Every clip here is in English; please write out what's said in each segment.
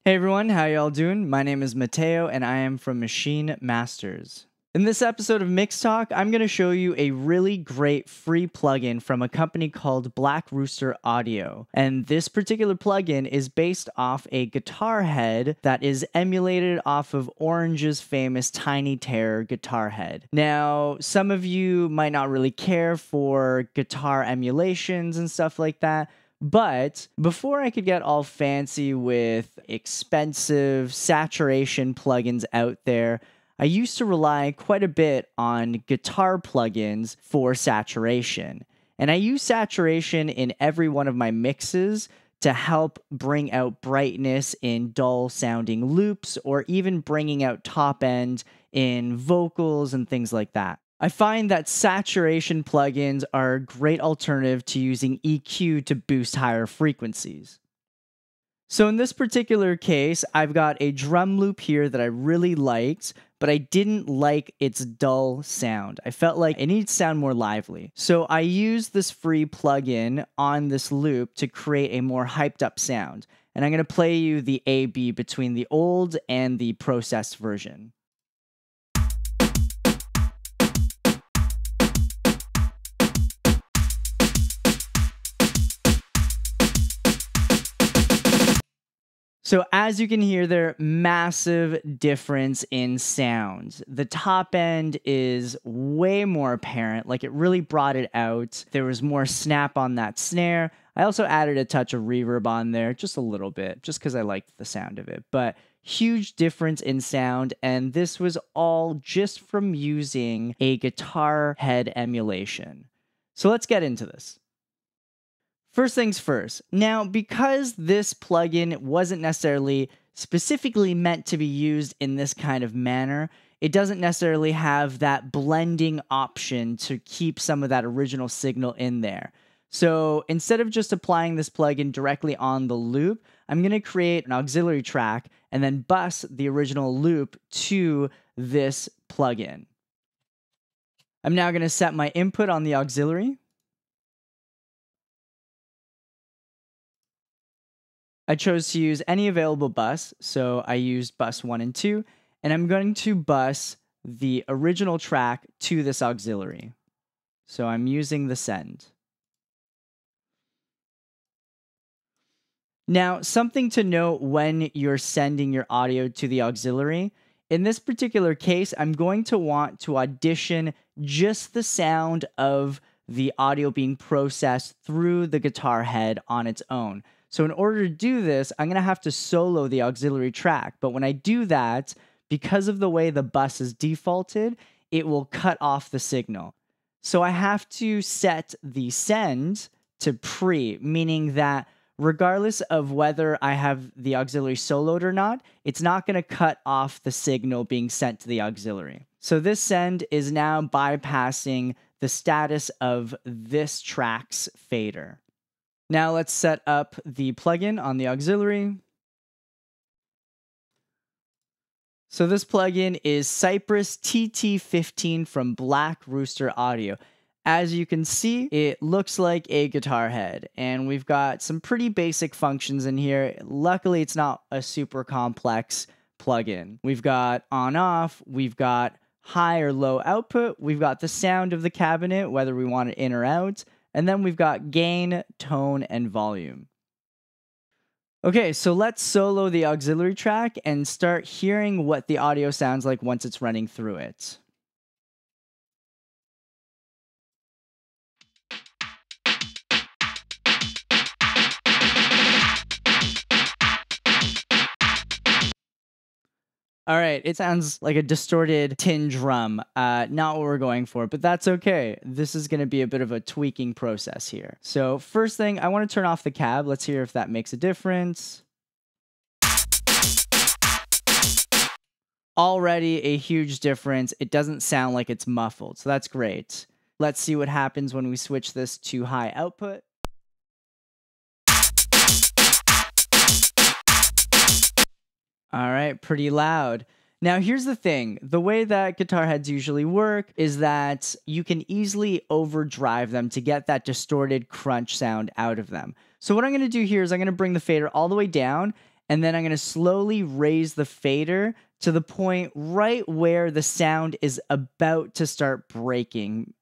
Hey everyone, how y'all doing? My name is Mateo and I am from Maschine Masters. In this episode of Mix Talk, I'm going to show you a really great free plugin from a company called Black Rooster Audio. And this particular plugin is based off a guitar head that is emulated off of Orange's famous Tiny Terror guitar head. Now, some of you might not really care for guitar emulations and stuff like that. But before I could get all fancy with expensive saturation plugins out there, I used to rely quite a bit on guitar plugins for saturation. And I use saturation in every one of my mixes to help bring out brightness in dull sounding loops or even bringing out top end in vocals and things like that. I find that saturation plugins are a great alternative to using EQ to boost higher frequencies. So in this particular case, I've got a drum loop here that I really liked, but I didn't like its dull sound. I felt like it needed to sound more lively. So I used this free plugin on this loop to create a more hyped up sound. And I'm going to play you the A/B between the old and the processed version. So as you can hear there, massive difference in sound. The top end is way more apparent, like it really brought it out. There was more snap on that snare. I also added a touch of reverb on there, just a little bit, just because I liked the sound of it. But huge difference in sound, and this was all just from using a guitar head emulation. So let's get into this. First things first. Now, because this plugin wasn't necessarily specifically meant to be used in this kind of manner, it doesn't necessarily have that blending option to keep some of that original signal in there. So instead of just applying this plugin directly on the loop, I'm going to create an auxiliary track and then bus the original loop to this plugin. I'm now going to set my input on the auxiliary. I chose to use any available bus, so I used bus 1 and 2, and I'm going to bus the original track to this auxiliary. So I'm using the send. Now, something to note when you're sending your audio to the auxiliary, in this particular case, I'm going to want to audition just the sound of the audio being processed through the guitar head on its own. So in order to do this, I'm going to have to solo the auxiliary track. But when I do that, because of the way the bus is defaulted, it will cut off the signal. So I have to set the send to pre, meaning that regardless of whether I have the auxiliary soloed or not, it's not going to cut off the signal being sent to the auxiliary. So this send is now bypassing the status of this track's fader. Now let's set up the plugin on the auxiliary. So this plugin is Cypress TT15 from Black Rooster Audio. As you can see, it looks like a guitar head, and we've got some pretty basic functions in here. Luckily, it's not a super complex plugin. We've got on-off, we've got high or low output, we've got the sound of the cabinet, whether we want it in or out, and then we've got gain, tone, and volume. Okay, so let's solo the auxiliary track and start hearing what the audio sounds like once it's running through it. All right, it sounds like a distorted tin drum. Not what we're going for, but that's okay. This is going to be a bit of a tweaking process here. So first thing, I want to turn off the cab. Let's hear if that makes a difference. Already a huge difference. It doesn't sound like it's muffled, so that's great. Let's see what happens when we switch this to high output. All right, pretty loud. Now, here's the thing. The way that guitar heads usually work is that you can easily overdrive them to get that distorted crunch sound out of them. So what I'm going to do here is I'm going to bring the fader all the way down, and then I'm going to slowly raise the fader to the point right where the sound is about to start breaking.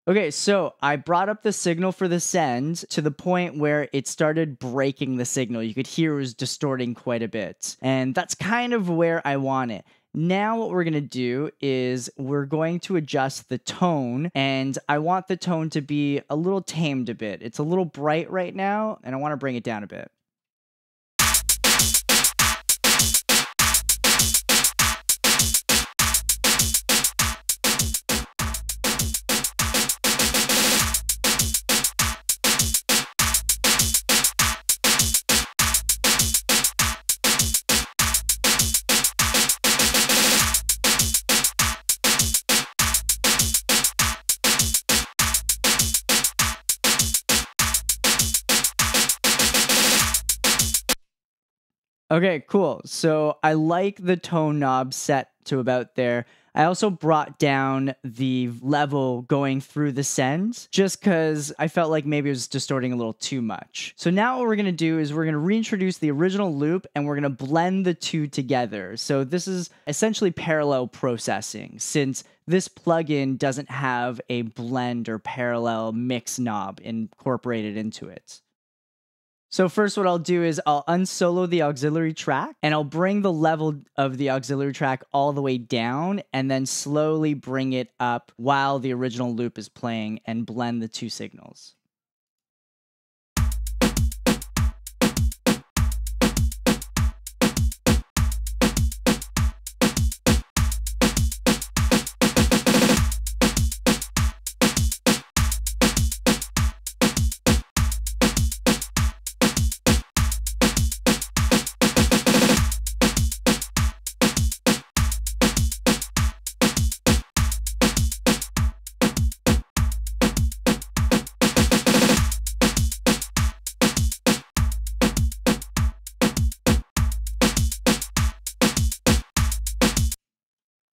Okay, so I brought up the signal for the send to the point where it started breaking the signal. You could hear it was distorting quite a bit. And that's kind of where I want it. Now what we're going to do is we're going to adjust the tone, and I want the tone to be a little tamed a bit. It's a little bright right now, and I want to bring it down a bit. Okay, cool. So I like the tone knob set to about there. I also brought down the level going through the sends just because I felt like maybe it was distorting a little too much. So now what we're going to do is we're going to reintroduce the original loop and we're going to blend the two together. So this is essentially parallel processing since this plugin doesn't have a blend or parallel mix knob incorporated into it. So first what I'll do is I'll unsolo the auxiliary track and I'll bring the level of the auxiliary track all the way down and then slowly bring it up while the original loop is playing and blend the two signals.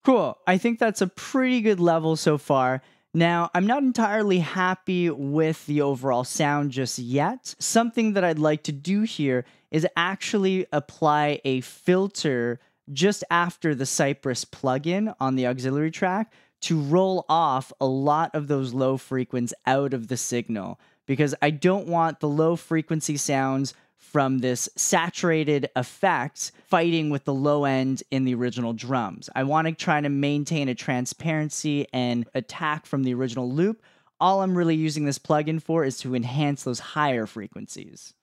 Cool. I think that's a pretty good level so far. Now, I'm not entirely happy with the overall sound just yet. Something that I'd like to do here is actually apply a filter just after the Cypress plugin on the auxiliary track to roll off a lot of those low frequencies out of the signal, because I don't want the low frequency sounds from this saturated effect fighting with the low end in the original drums. I want to try to maintain a transparency and attack from the original loop. All I'm really using this plugin for is to enhance those higher frequencies.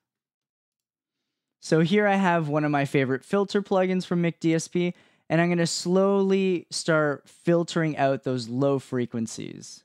So here I have one of my favorite filter plugins from MicDSP, and I'm going to slowly start filtering out those low frequencies.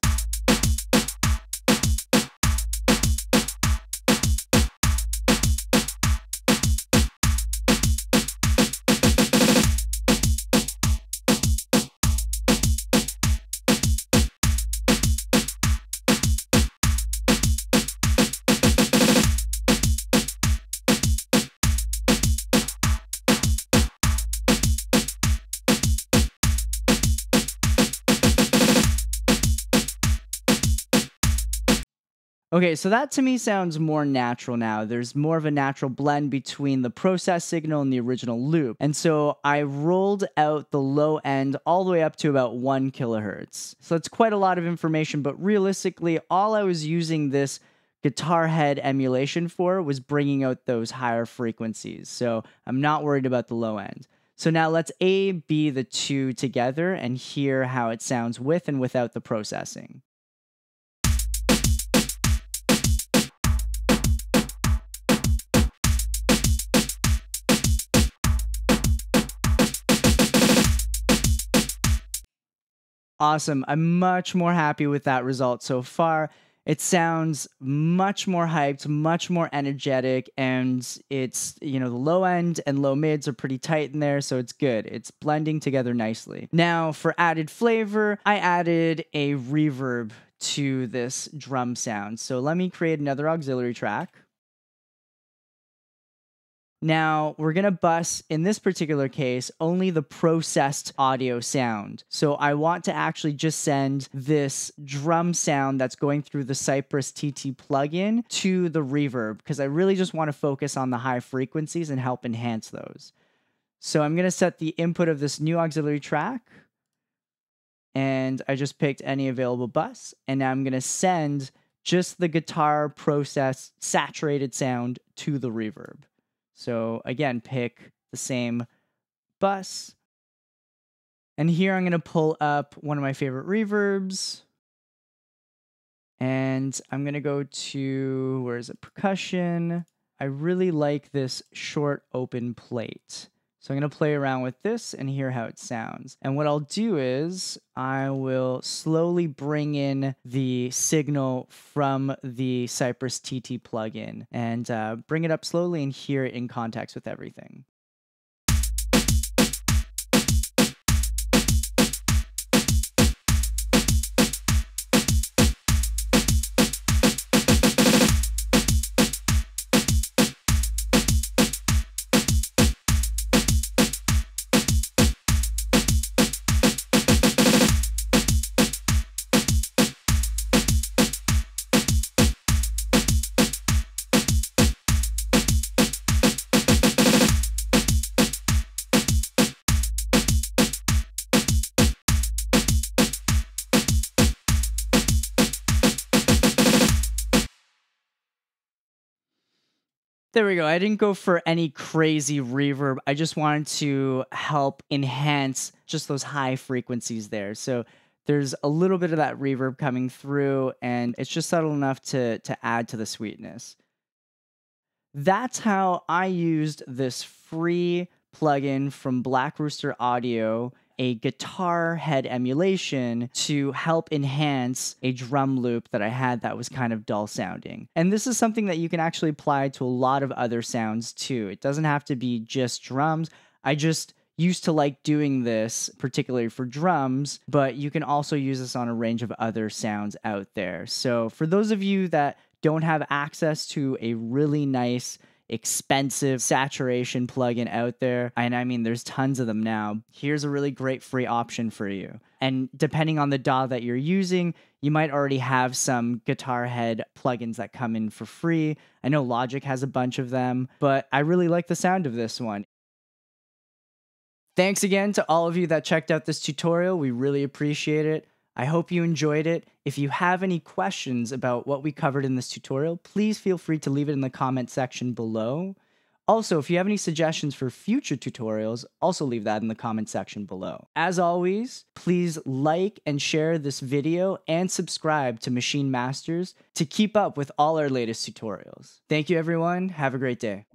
Okay, so that to me sounds more natural now. There's more of a natural blend between the process signal and the original loop. And so I rolled out the low end all the way up to about 1 kilohertz. So that's quite a lot of information, but realistically, all I was using this guitar head emulation for was bringing out those higher frequencies. So I'm not worried about the low end. So now let's A/B the two together and hear how it sounds with and without the processing. Awesome. I'm much more happy with that result so far. It sounds much more hyped, much more energetic, and it's, the low end and low mids are pretty tight in there, so it's good. It's blending together nicely. Now, for added flavor, I added a reverb to this drum sound. So let me create another auxiliary track. Now, we're going to bus, in this particular case, only the processed audio sound. So I want to actually just send this drum sound that's going through the Cypress TT plugin to the reverb, because I really just want to focus on the high frequencies and help enhance those. So I'm going to set the input of this new auxiliary track, and I just picked any available bus, and now I'm going to send just the guitar processed saturated sound to the reverb. So again, pick the same bus. And here I'm going to pull up one of my favorite reverbs. And I'm going to go to, where is it? Percussion. I really like this short open plate. So I'm going to play around with this and hear how it sounds. And what I'll do is I will slowly bring in the signal from the Cypress TT plugin and bring it up slowly and hear it in context with everything. There we go. I didn't go for any crazy reverb. I just wanted to help enhance just those high frequencies there. So there's a little bit of that reverb coming through, and it's just subtle enough to add to the sweetness. That's how I used this free plugin from Black Rooster Audio, a guitar head emulation, to help enhance a drum loop that I had that was kind of dull sounding. And this is something that you can actually apply to a lot of other sounds too. It doesn't have to be just drums. I just used to like doing this particularly for drums, but you can also use this on a range of other sounds out there. So for those of you that don't have access to a really nice, expensive saturation plugin out there, and I mean, there's tons of them now, here's a really great free option for you. And depending on the DAW that you're using, you might already have some guitar head plugins that come in for free. I know Logic has a bunch of them, but I really like the sound of this one. Thanks again to all of you that checked out this tutorial. We really appreciate it. I hope you enjoyed it. If you have any questions about what we covered in this tutorial, please feel free to leave it in the comment section below. Also, if you have any suggestions for future tutorials, also leave that in the comment section below. As always, please like and share this video and subscribe to Maschine Masters to keep up with all our latest tutorials. Thank you, everyone. Have a great day.